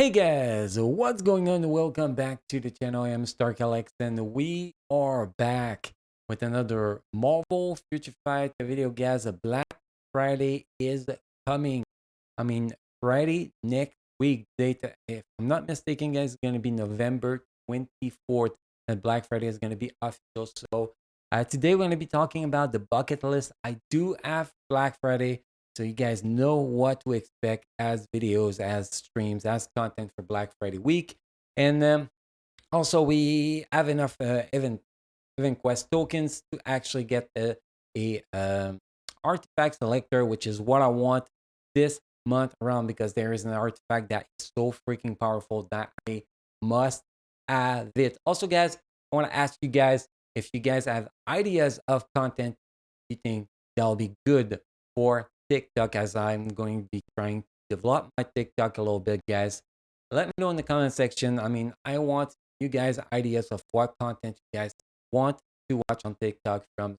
Hey guys, what's going on? Welcome back to the channel. I am Stark Alex and we are back with another Marvel Future Fight video, guys. Black Friday is coming. I mean, Friday next week, date, if I'm not mistaken, guys, is going to be November 24th, and Black Friday is going to be official. So, today we're going to be talking about the bucket list. I do have Black Friday, so you guys know what to expect as videos, as streams, as content for Black Friday week. And also, we have enough event quest tokens to actually get a artifact selector, which is what I want this month around because there is an artifact that is so freaking powerful that I must have it. Also, guys, I want to ask you guys if you guys have ideas of content you think that'll be good for TikTok, as I'm going to be trying to develop my TikTok a little bit, guys. Let me know in the comment section. I mean, I want you guys ideas of what content you guys want to watch on TikTok from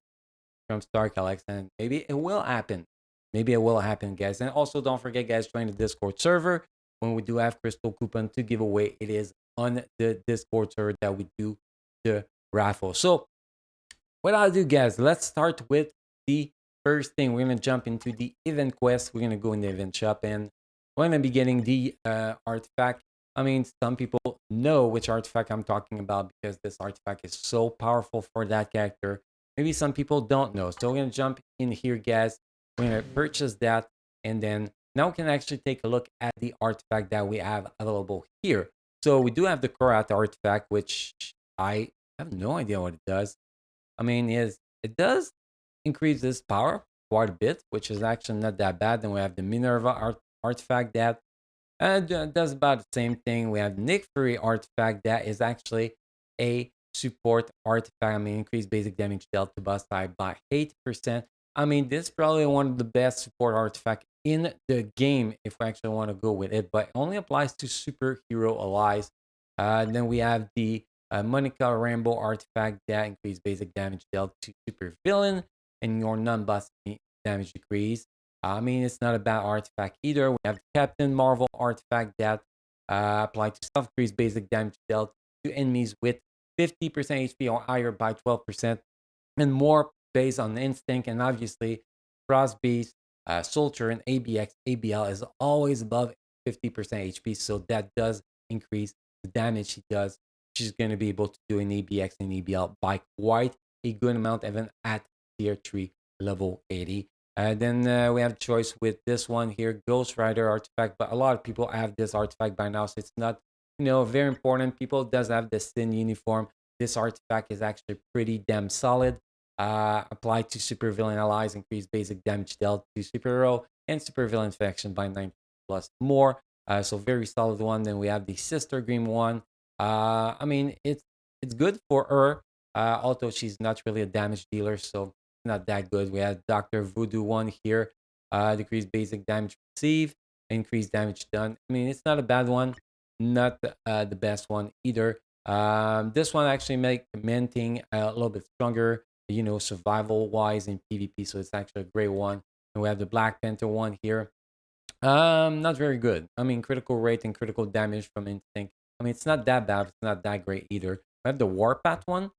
Stark Alex, and maybe it will happen. Maybe it will happen, guys. And also, don't forget, guys, join the Discord server when we do have crystal coupon to give away. It is on the Discord server that we do the raffle. So, what I'll do, guys, let's start with the first thing. We're gonna jump into the event quest. We're gonna go in the event shop, and we're gonna be getting the artifact. I mean, some people know which artifact I'm talking about because this artifact is so powerful for that character. Maybe some people don't know. So we're gonna jump in here, guys. We're gonna purchase that, and then now we can actually take a look at the artifact that we have available here. So we do have the Korat artifact, which I have no idea what it does. I mean, is it does increase this power quite a bit, which is actually not that bad. Then we have the Minerva artifact that does about the same thing. We have Nick Fury artifact that is actually a support artifact. I mean, increase basic damage dealt to boss type by 8%. I mean, this is probably one of the best support artifact in the game if we actually want to go with it, but it only applies to superhero allies. Then we have the Monica Rambo artifact that increase basic damage dealt to super villain and your non-boss damage decrease. I mean, it's not a bad artifact either. We have Captain Marvel artifact that apply to self-increase basic damage dealt to enemies with 50% HP or higher by 12%, and more based on instinct. And obviously, Frost Beast, Soldier, and ABX, ABL is always above 50% HP, so that does increase the damage he does. She's going to be able to do an ABX and ABL by quite a good amount, even at tier 3 level 80. Then we have choice with this one here, Ghost Rider artifact, but a lot of people have this artifact by now, so it's not, very important. People does have the Sin uniform. This artifact is actually pretty damn solid. Applied to supervillain allies, increase basic damage dealt to superhero and supervillain faction by 9 plus more. So very solid one. Then we have the Sister Green one. I mean, it's good for her, although she's not really a damage dealer, so not that good. We have Dr. Voodoo one here. Decrease basic damage received, increase damage done. I mean, it's not a bad one, not the best one either. This one actually make minting a little bit stronger, survival wise in PvP. So it's actually a great one. And we have the Black Panther one here. Not very good. I mean, critical rate and critical damage from instinct. I mean, it's not that bad. It's not that great either. We have the Warpath one.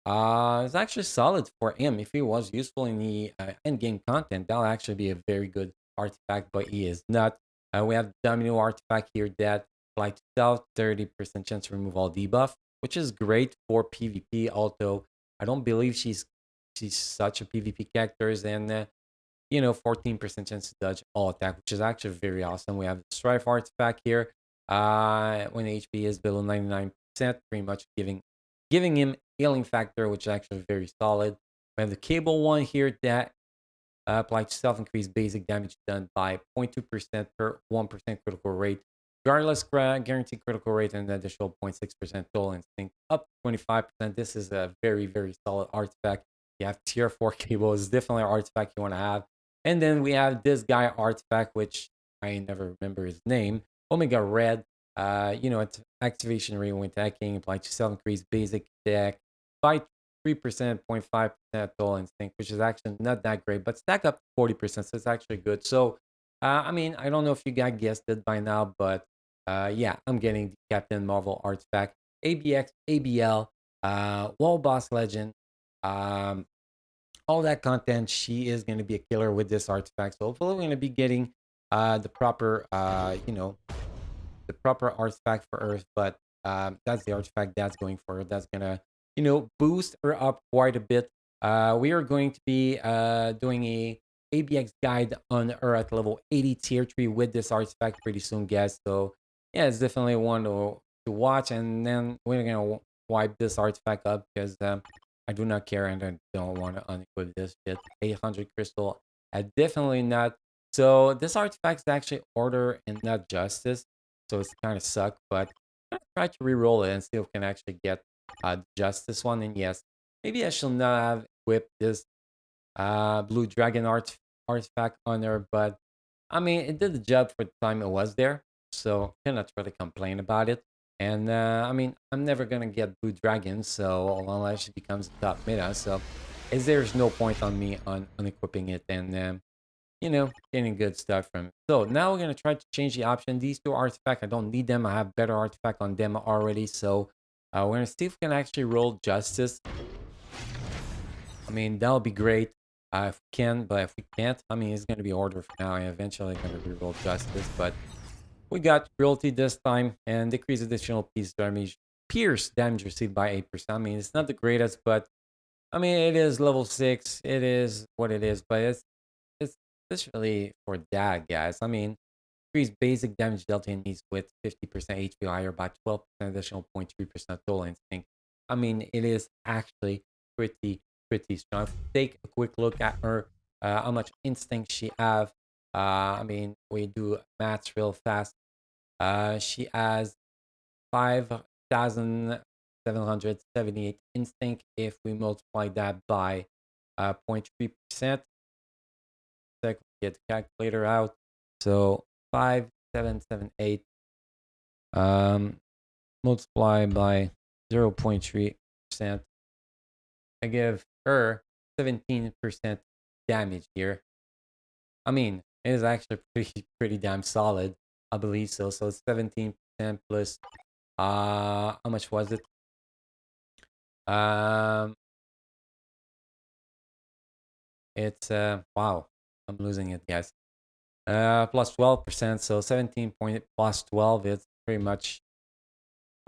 It's actually solid for him. If he was useful in the end game content, that'll actually be a very good artifact, but he is not. We have Domino artifact here that like stealth, 30% chance to remove all debuff, which is great for PvP. Although I don't believe she's such a PvP character, and 14% chance to dodge all attack, which is actually very awesome. We have the Strife artifact here. When HP is below 99%, pretty much giving him healing factor, which is actually very solid. We have the Cable one here that applies to self-increase basic damage done by 0.2% per 1% critical rate. Regardless, guaranteed critical rate and an additional 0.6% total instinct up to 25%. This is a very, very solid artifact. You have tier 4 Cable. It's definitely an artifact you want to have. And then we have this guy artifact, which I never remember his name. Omega Red. It's activation rate when attacking, applied to self-increase basic attack by 3%, 0.5% total instinct, which is actually not that great, but stack up to 40%, so it's actually good. So, I mean, I don't know if you guys guessed it by now, but Yeah, I'm getting the Captain Marvel artifact, ABX, ABL, Wall Boss Legend, um, all that content. She is going to be a killer with this artifact. So hopefully, we're going to be getting the proper, the proper artifact for Earth. But that's the artifact that's going for her. That's gonna, boost her up quite a bit. We are going to be doing a ABX guide on her at level 80 tier 3 with this artifact pretty soon, guys. So yeah, it's definitely one to watch. And then we're gonna wipe this artifact up because I do not care and I don't want to unequip this shit. 800 crystal, definitely not. So this artifact is actually order and not justice. So it's kind of suck, but I'm gonna try to re-roll it and see if we can actually get justice one. And yes, maybe I shall not have equipped this blue dragon artifact on there, but I mean it did the job for the time it was there, so cannot really complain about it. And I mean I'm never gonna get blue dragon, so unless it becomes top meta, so is there's no point on me on equipping it and getting good stuff from it. So now we're gonna try to change the option. These two artifacts, I don't need them. I have better artifact on them already. So we're gonna see if we can actually roll justice. I mean, that'll be great if we can, but if we can't, I mean, it's gonna be order for now. And eventually gonna re-roll justice, but we got cruelty this time and decrease additional piece damage, pierce damage received by 8%. I mean, it's not the greatest, but I mean, it is level 6. It is what it is, but it's really for that, guys. I mean, increase basic damage dealt to enemies with 50% HP higher by 12% additional 0.3% total instinct. I mean, it is actually pretty, pretty strong. If you take a quick look at her, how much instinct she have. I mean, we do maths real fast. She has 5,778 instinct. If we multiply that by 0.3%, get the calculator out. So 5,778 multiply by 0.3%. I give her 17% damage here. I mean, it is actually pretty damn solid. I believe so. So it's 17% plus how much was it? Um it's wow, I'm losing it, guys. Plus 12%, so 17 point plus 12, it's pretty much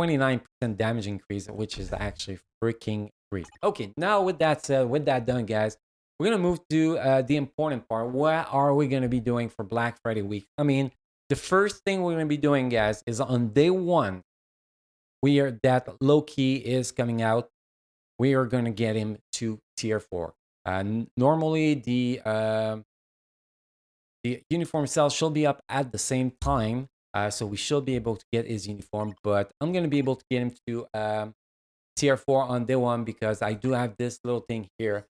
29% damage increase, which is actually freaking great. Okay, now with that said, with that done, guys, we're gonna move to the important part. What are we gonna be doing for Black Friday week? I mean, the first thing we're gonna be doing, guys, is on day one, that Loki is coming out. We are gonna get him to tier 4. Normally, the uniform sale should be up at the same time, so we should be able to get his uniform. But I'm gonna be able to get him to tier 4 on day one because I do have this little thing here.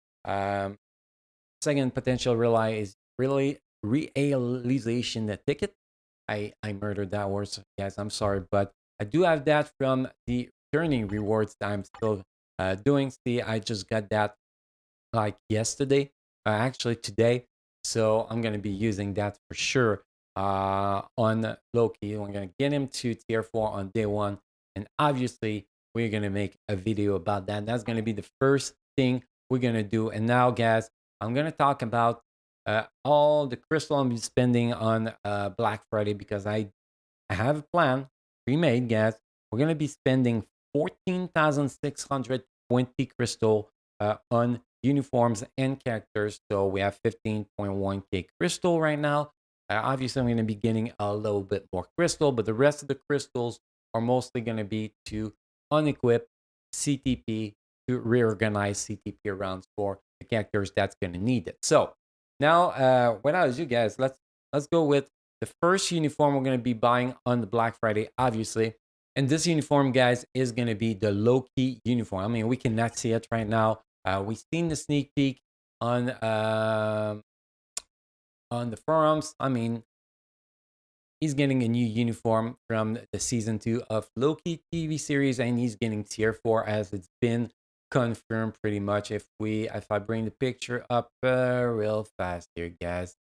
Second potential rely is really realization ticket. I murdered that word, so guys. I'm sorry, but I do have that from the returning rewards that I'm still doing. See, I just got that like yesterday, actually today. So I'm gonna be using that for sure on Loki. I'm gonna get him to tier 4 on day one, and obviously we're gonna make a video about that. That's gonna be the first thing we're gonna do. And now, guys, I'm gonna talk about all the crystal I'm spending on Black Friday because I have a plan pre-made, guys. We're gonna be spending 14,620 crystal on uniforms and characters. So we have 15.1k crystal right now. Obviously, I'm gonna be getting a little bit more crystal, but the rest of the crystals are mostly gonna be to unequip CTP to reorganize CTP rounds for the characters that's gonna need it. So now, without you guys, let's go with the first uniform we're going to be buying on the Black Friday, obviously. And this uniform, guys, is going to be the Loki uniform. I mean, we cannot see it right now. We've seen the sneak peek on the forums. I mean, he's getting a new uniform from the season 2 of Loki TV series, and he's getting tier 4 as it's been confirmed pretty much. If I bring the picture up real fast here, guys.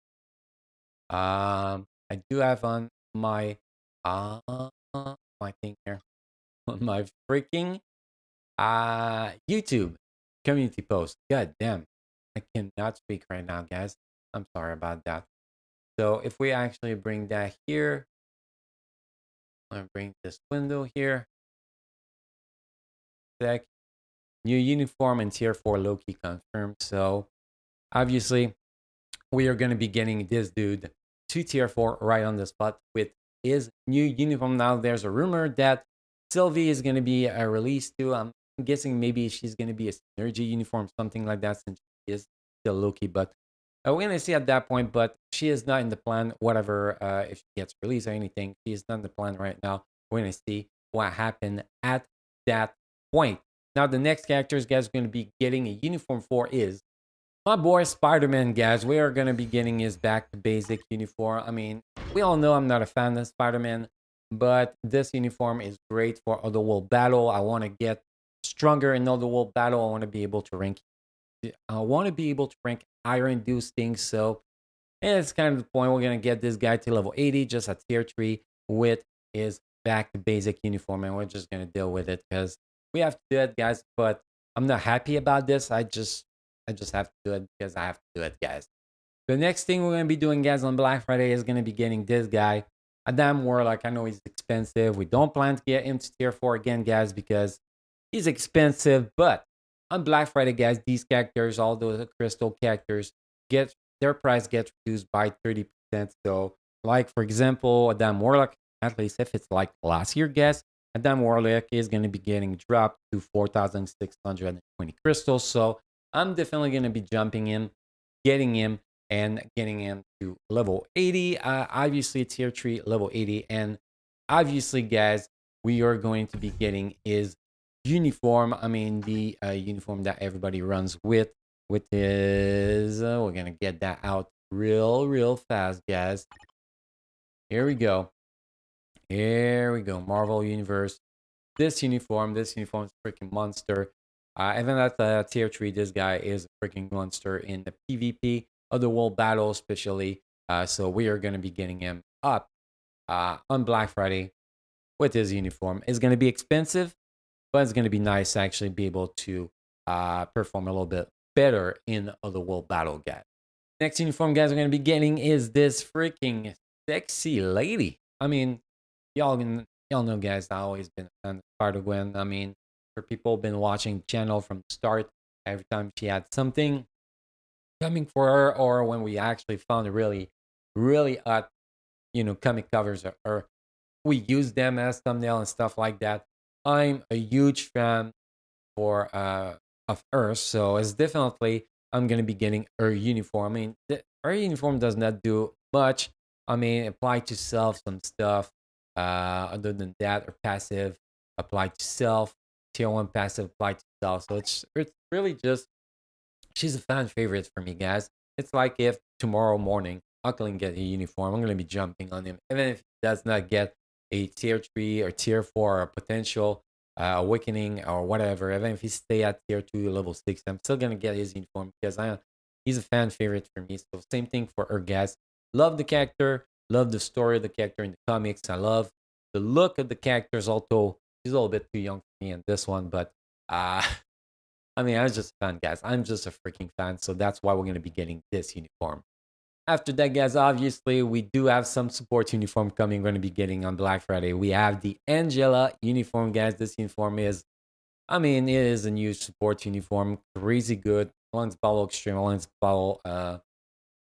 I do have on my My thing here on my freaking YouTube community post. God damn, I cannot speak right now, guys. I'm sorry about that. So if we actually bring that here, I'm gonna bring this window here. Sec. New uniform and tier 4 Loki confirmed. So obviously we are gonna be getting this dude to tier 4 right on the spot with his new uniform. Now there's a rumor that Sylvie is gonna be released too. I'm guessing maybe she's gonna be a synergy uniform, something like that, since she is still Loki. But we're gonna see at that point. But she is not in the plan. Whatever, if she gets released or anything, she is not in the plan right now. We're gonna see what happened at that point. Now the next characters guys going to be getting a uniform for is my boy Spider-Man, guys. We are going to be getting his back to basic uniform. I mean, we all know I'm not a fan of Spider-Man, but this uniform is great for Otherworld battle. I want to get stronger in Otherworld battle. I want to be able to rank. I want to be able to rank higher and do things. So it's kind of the point. We're going to get this guy to level 80 just at tier 3 with his back to basic uniform. And we're just going to deal with it because we have to do it, guys. But I'm not happy about this. I just have to do it because I have to do it, guys. The next thing we're going to be doing, guys, on Black Friday is going to be getting this guy, Adam Warlock. I know he's expensive. We don't plan to get him to tier 4 again, guys, because he's expensive. But on Black Friday, guys, these characters, all those crystal characters, get their price gets reduced by 30%. So, like, for example, Adam Warlock, at least if it's like last year, guys, Adam Warlock is going to be getting dropped to 4,620 crystals. So, I'm definitely going to be jumping in, getting him, and getting him to level 80. Obviously, tier 3, level 80. And obviously, guys, we are going to be getting his uniform. I mean, the uniform that everybody runs with his. We're going to get that out real fast, guys. Here we go. Here we go. Marvel Universe. This uniform is freaking monster. Even at tier 3, this guy is a freaking monster in the PvP, Otherworld battle, especially. So we are going to be getting him up on Black Friday with his uniform. It's going to be expensive, but it's going to be nice to actually be able to perform a little bit better in Otherworld battle, guys. Next uniform, guys, we're going to be getting is this freaking sexy lady. I mean, y'all know, guys, I always been a fan of Spider-Gwen. I mean, for people been watching the channel from the start, every time she had something coming for her, or when we actually found really hot, comic covers, or we use them as thumbnail and stuff like that. I'm a huge fan for of Earth, so it's definitely I'm gonna be getting her uniform. I mean, her uniform does not do much. I mean, apply to self some stuff. Other than that, or passive apply to self. Tier 1 passive apply to self. So it's really just she's a fan favorite for me, guys. It's like if tomorrow morning Uncle get a uniform, I'm gonna be jumping on him, even if he does not get a tier 3 or tier 4 or potential awakening or whatever. Even if he stay at tier 2 level 6, I'm still gonna get his uniform because he's a fan favorite for me. So same thing for her, guys. Love the character, love the story of the character in the comics. I love the look of the characters. Although she's a little bit too young for me in this one, but uh I mean, I was just a fan, guys. I'm just a freaking fan. So that's why we're going to be getting this uniform. After that, guys, obviously, we do have some support uniform coming. We're going to be getting on Black Friday. We have the Angela uniform, guys. This uniform is, I mean, it is a new support uniform. Crazy good. Lens Bottle Extreme, Lens Bottle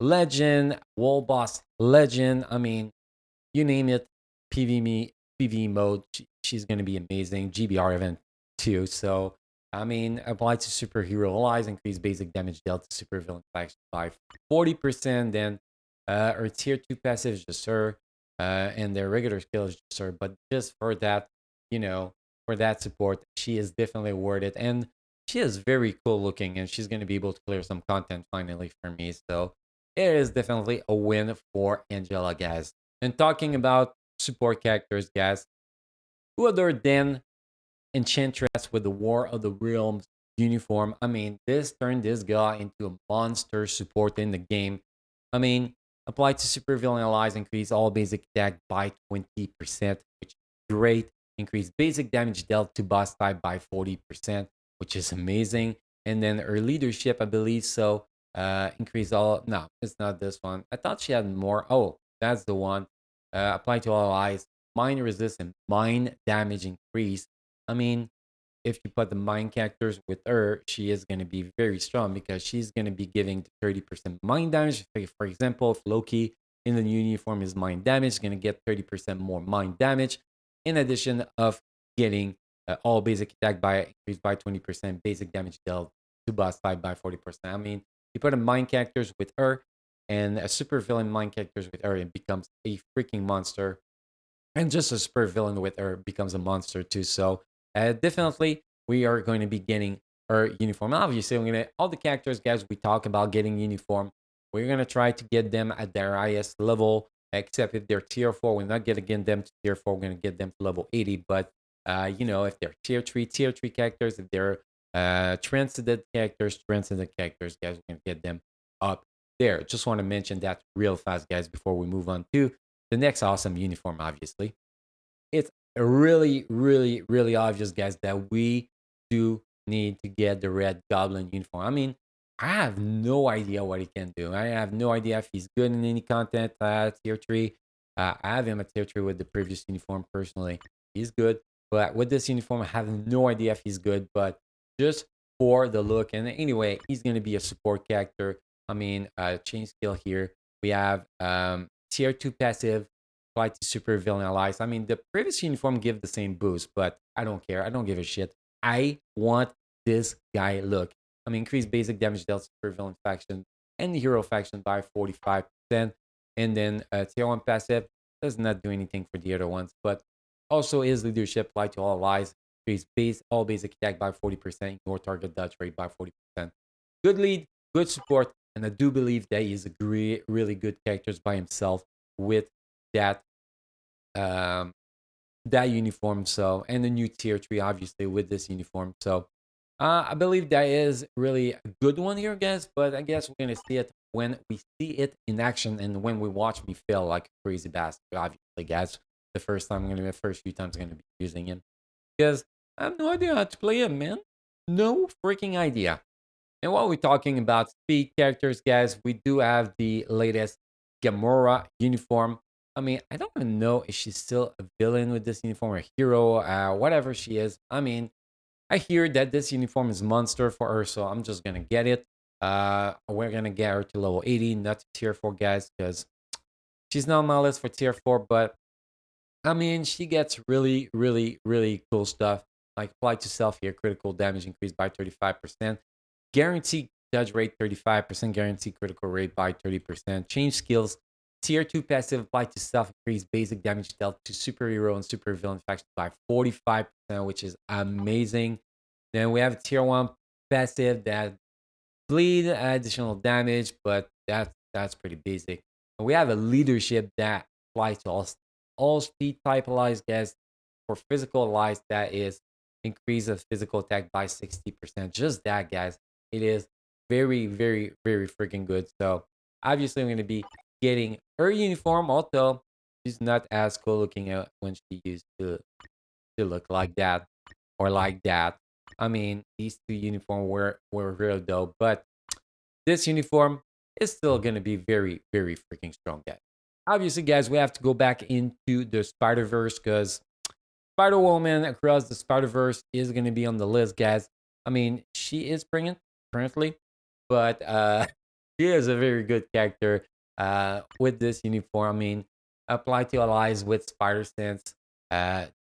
Legend, Wall Boss Legend. I mean, you name it. PvE mode. She's going to be amazing. GBR event too. So, I mean, apply to superhero allies, increase basic damage dealt to supervillain faction by 40%. Then her tier 2 passive is just her, and their regular skill is just her. But just for that, for that support, she is definitely worth it. And she is very cool looking, and she's going to be able to clear some content finally for me. So it is definitely a win for Angela, guys. And talking about support characters, guys, who other than Enchantress with the War of the Realms uniform? I mean, this turned this guy into a monster support in the game. I mean, apply to supervillain allies, increase all basic attack by 20%, which is great. Increase basic damage dealt to boss type by 40%, which is amazing. And then her leadership, I believe so. Increase all. No, it's not this one. I thought she had more. Oh, that's the one. Apply to all eyes. Mind resistant, mind damage increase. I mean, if you put the mind characters with her, she is going to be very strong because she's going to be giving 30% mind damage. For example, if Loki in the new uniform is mind damage, going to get 30% more mind damage, in addition of getting all basic attack by increased by 20%, basic damage dealt to boss type by 40%. I mean, you put a mind characters with her and a super villain mind characters with her, it becomes a freaking monster, and just a super villain with her becomes a monster too. So definitely we are going to be getting our uniform. Obviously, we're gonna all the characters, guys. We talk about getting uniform. We're gonna try to get them at their highest level. Except if they're tier 4, we're not gonna get them to tier 4. We're gonna get them to level 80. But if they're tier 3 characters, if they're transcendent characters, guys, we're gonna get them up there. Just want to mention that real fast, guys, before we move on to the next awesome uniform. Obviously, it's really, really, really obvious, guys, that we do need to get the Red Goblin uniform. I mean, I have no idea what he can do. I have no idea if he's good in any content. Tier 3, I have him at tier 3 with the previous uniform. Personally, he's good, but with this uniform, I have no idea if he's good. But just for the look, and anyway, he's going to be a support character. I mean, change skill here. We have tier 2 passive, apply to super villain allies. I mean, the previous uniform give the same boost, but I don't care. I don't give a shit. I want this guy look. I mean, increase basic damage dealt super villain faction and the hero faction by 45%. And then tier 1 passive does not do anything for the other ones, but also his leadership apply to all allies. Increase all basic attack by 40%, ignore target dodge rate by 40%. Good lead, good support, and I do believe that he is a really good characters by himself with that um, that uniform. So, and the new tier 3, obviously, with this uniform. So, I believe that is really a good one here, guys. But I guess we're gonna see it when we see it in action and when we watch me fail like a crazy bastard. Obviously, guys, the first few times I'm gonna be using him because I have no idea how to play him, man. No freaking idea. And while we're talking about speed characters, guys, we do have the latest Gamora uniform. I mean, I don't even know if she's still a villain with this uniform or a hero, whatever she is. I mean, I hear that this uniform is monster for her, so I'm just gonna get it. We're gonna get her to level 80, not to tier 4, guys, because she's not on my list for tier 4. But I mean, she gets really, really, really cool stuff. Like apply to self here, critical damage increased by 35%. Guaranteed dodge rate 35%, guaranteed critical rate by 30%. Change skills. Tier 2 passive apply to self increase basic damage dealt to superhero and supervillain factions by 45%, which is amazing. Then we have a tier 1 passive that bleed additional damage, but that's pretty basic. And we have a leadership that applies to all speed type allies, guys. For physical allies, that is increase of physical attack by 60%. Just that, guys. It is very, very, very freaking good. So obviously I'm gonna be getting her uniform, although she's not as cool looking when she used to look like that or like that. I mean, these two uniforms were real dope, but this uniform is still gonna be very, very freaking strong, guys. Obviously, guys, we have to go back into the Spider Verse because Spider Woman across the Spider Verse is gonna be on the list, guys. I mean, she is pregnant currently, but she is a very good character with this uniform. I mean, apply to allies with Spider Sense,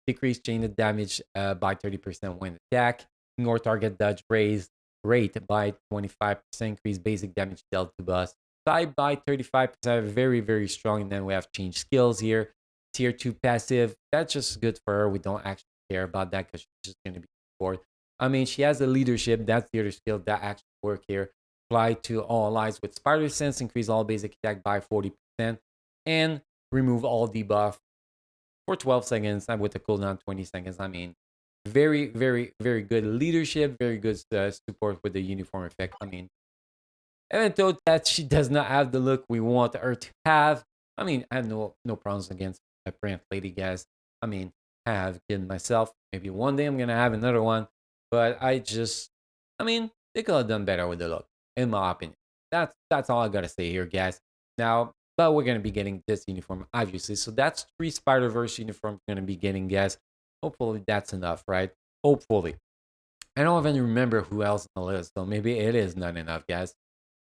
decrease chain of damage by 30% when attack, ignore target dodge raise rate by 25%, increase basic damage dealt to boss type by 35%. Very, very strong. And then we have change skills here. Tier 2 passive, that's just good for her. We don't actually care about that because she's just going to be support. I mean, she has a leadership, that's the other skill that actually work here. Apply to all allies with Spider Sense, increase all basic attack by 40%, and remove all debuff for 12 seconds and with a cooldown 20 seconds. I mean, very, very, very good leadership, very good support with the uniform effect. I mean, even though that she does not have the look we want her to have, I mean, I have no problems against a pregnant lady, guys. I mean, have kid myself. Maybe one day I'm gonna have another one, but I mean, they could have done better with the look, in my opinion. That's all I gotta say here, guys. Now, but we're gonna be getting this uniform, obviously. So that's 3 Spider-Verse uniforms gonna be getting, guys. Hopefully that's enough, right? Hopefully. I don't even remember who else on the list, so maybe it is not enough, guys.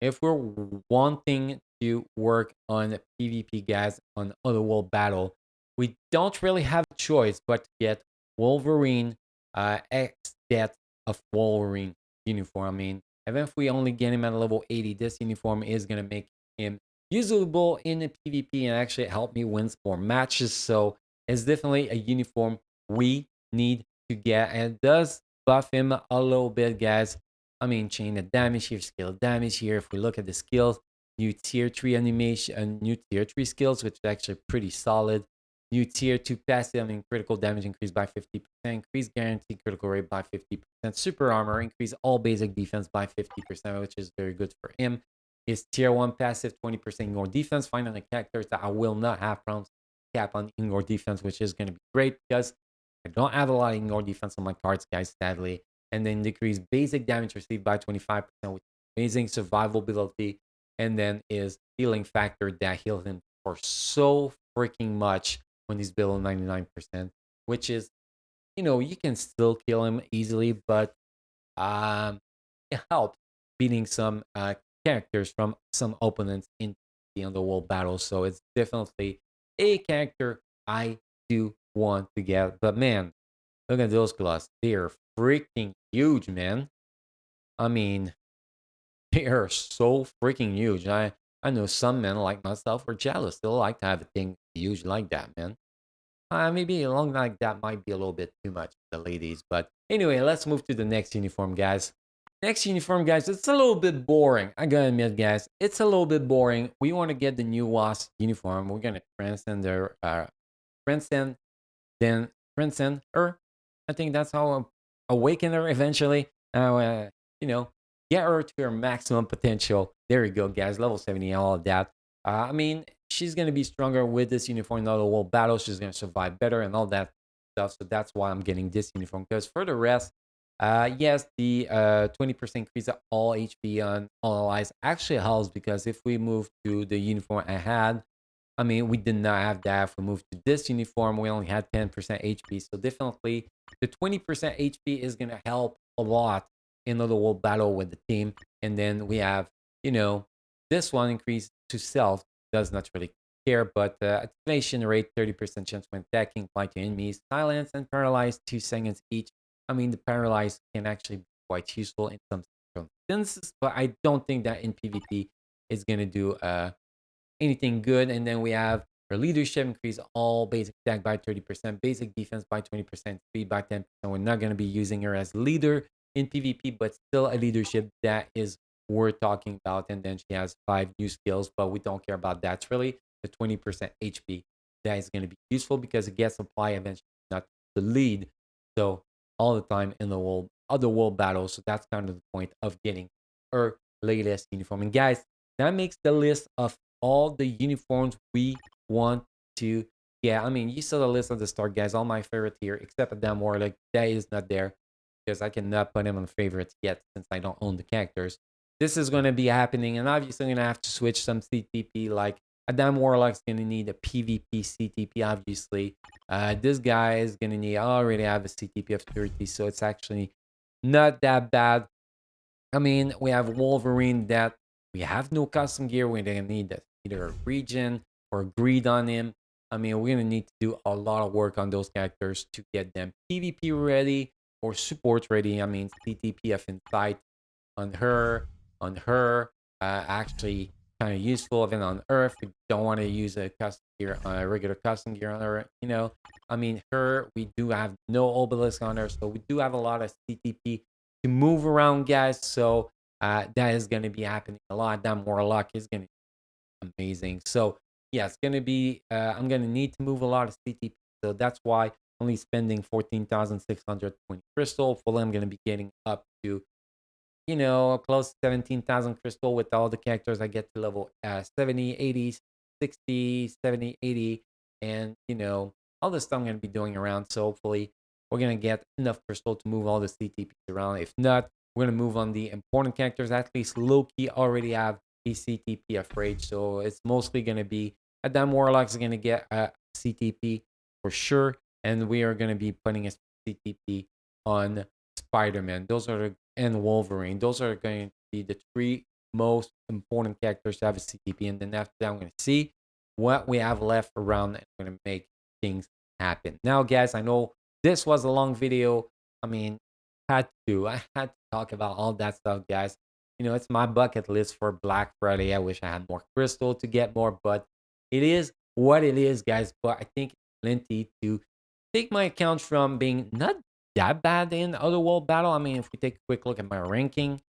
If we're wanting to work on PvP, guys, on Otherworld Battle, we don't really have a choice but to get Wolverine X Death of Wolverine uniform. I mean, even if we only get him at level 80, this uniform is going to make him usable in the PvP and actually help me win more matches. So it's definitely a uniform we need to get, and it does buff him a little bit, guys. I mean, chain of damage here, skill damage here. If we look at the skills, new tier 3 animation and new tier 3 skills, which is actually pretty solid. New tier 2 passive, I mean, critical damage increased by 50%, increase guaranteed critical rate by 50%, super armor, increase all basic defense by 50%, which is very good for him. His tier 1 passive, 20% ignore defense. Finally, characters that I will not have problems cap on ignore defense, which is going to be great because I don't have a lot of ignore defense on my cards, guys, sadly. And then decrease basic damage received by 25%, with amazing survivability. And then is healing factor that heals him for so freaking much when he's below 99%, which is, you can still kill him easily, but um, it helps beating some characters from some opponents in the Underworld battle. So it's definitely a character I do want to get. But man, look at those claws. They are freaking huge, man. I mean, they are so freaking huge. I know some men like myself are jealous. They like to have a thing huge like that, man. Maybe along like that might be a little bit too much for the ladies. But anyway, let's move to the next uniform, guys. Next uniform, guys, it's a little bit boring. I gotta admit, guys, it's a little bit boring. We want to get the new Wasp uniform. We're gonna transcend their transcend then transcend her. I think that's how awaken her eventually. Now, you know, get her to her maximum potential. There you go, guys. Level 70, all of that. I mean, she's gonna be stronger with this uniform in the world battle. She's gonna survive better and all that stuff. So that's why I'm getting this uniform. Because for the rest, yes, the 20% increase of all HP on all allies actually helps because if we move to the uniform I had, I mean, we did not have that. If we moved to this uniform, we only had 10% HP. So definitely the 20% HP is going to help a lot in the world battle with the team. And then we have, you know, this one increase to self does not really care, but activation rate 30% chance when attacking, apply to enemies, silence and paralyze 2 seconds each. I mean, the paralyze can actually be quite useful in some circumstances, but I don't think that in PvP is going to do anything good. And then we have her leadership increase all basic attack by 30%, basic defense by 20%, speed by 10%. We're not going to be using her as leader in PvP, but still a leadership that is worth talking about. And then she has 5 new skills, but we don't care about that. It's really the 20% HP that is going to be useful because it gets applied eventually, not the lead. So all the time in the world, other world battles. So that's kind of the point of getting her latest uniform. And guys, that makes the list of all the uniforms we want to get. I mean, you saw the list at the start, guys. All my favorite here, except Adam Warlock, that is not there because I cannot put him on favorites yet since I don't own the characters. This is going to be happening, and obviously, I'm going to have to switch some CTP. Like Adam Warlock's going to need a PvP CTP, obviously. This guy is going to need, I already have a CTP of 30, so it's actually not that bad. I mean, we have Wolverine that we have no custom gear. We're gonna need either a region or greed on him. I mean, we're gonna need to do a lot of work on those characters to get them PvP ready or support ready. I mean, CTPF Insight on her, actually kind of useful. Even on Earth, we don't want to use a custom gear, a regular custom gear on her. I mean, her, we do have no obelisk on her, so we do have a lot of CTP to move around, guys. So that is going to be happening a lot. That Warlock is going to be amazing. So yeah, it's going to be. I'm going to need to move a lot of CTP. So that's why only spending 14,620 crystal. Fully, I'm going to be getting up to close to 17,000 crystal with all the characters. I get to level 70, 80, 60, 70, 80, and all the stuff I'm going to be doing around. So hopefully we're going to get enough crystal to move all the CTPs around. If not, we're going to move on the important characters. At least Loki already have a CTP of Rage. So it's mostly going to be Adam Warlock is going to get a CTP for sure. And we are going to be putting a CTP on Spider-Man. Those are and Wolverine. Those are going to be the three most important characters to have a CTP. And then after that, I'm going to see what we have left around and I'm going to make things happen. Now, guys, I know this was a long video. I mean, I had to talk about all that stuff, guys. You know, it's my bucket list for Black Friday. I wish I had more crystal to get more, but it is what it is, guys. But I think it's plenty to take my account from being not that bad in Otherworld Battle. I mean, if we take a quick look at my ranking,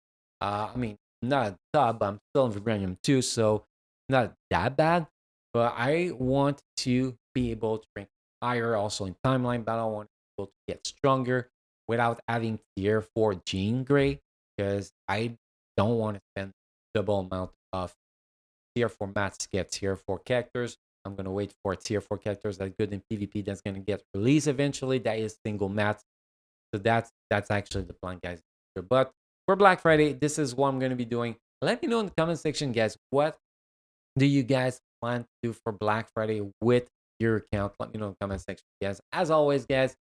I mean, not a top, but I'm still in Vibranium 2, so not that bad. But I want to be able to rank higher also in Timeline Battle. I want to be able to get stronger without having tier 4 Jean Grey because I don't want to spend double amount of tier 4 mats to get tier 4 characters. I'm going to wait for tier 4 characters that are good in PvP that's going to get released eventually. That is single mats. So that's actually the plan, guys. But for Black Friday, this is what I'm going to be doing. Let me know in the comment section, guys, what do you guys plan to do for Black Friday with your account? Let me know in the comment section, guys. As always, guys,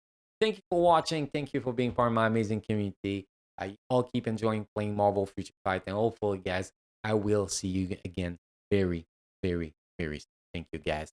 thank you for watching. Thank you for being part of my amazing community. I all keep enjoying playing Marvel Future Fight. And hopefully, guys, I will see you again very, very, very soon. Thank you, guys.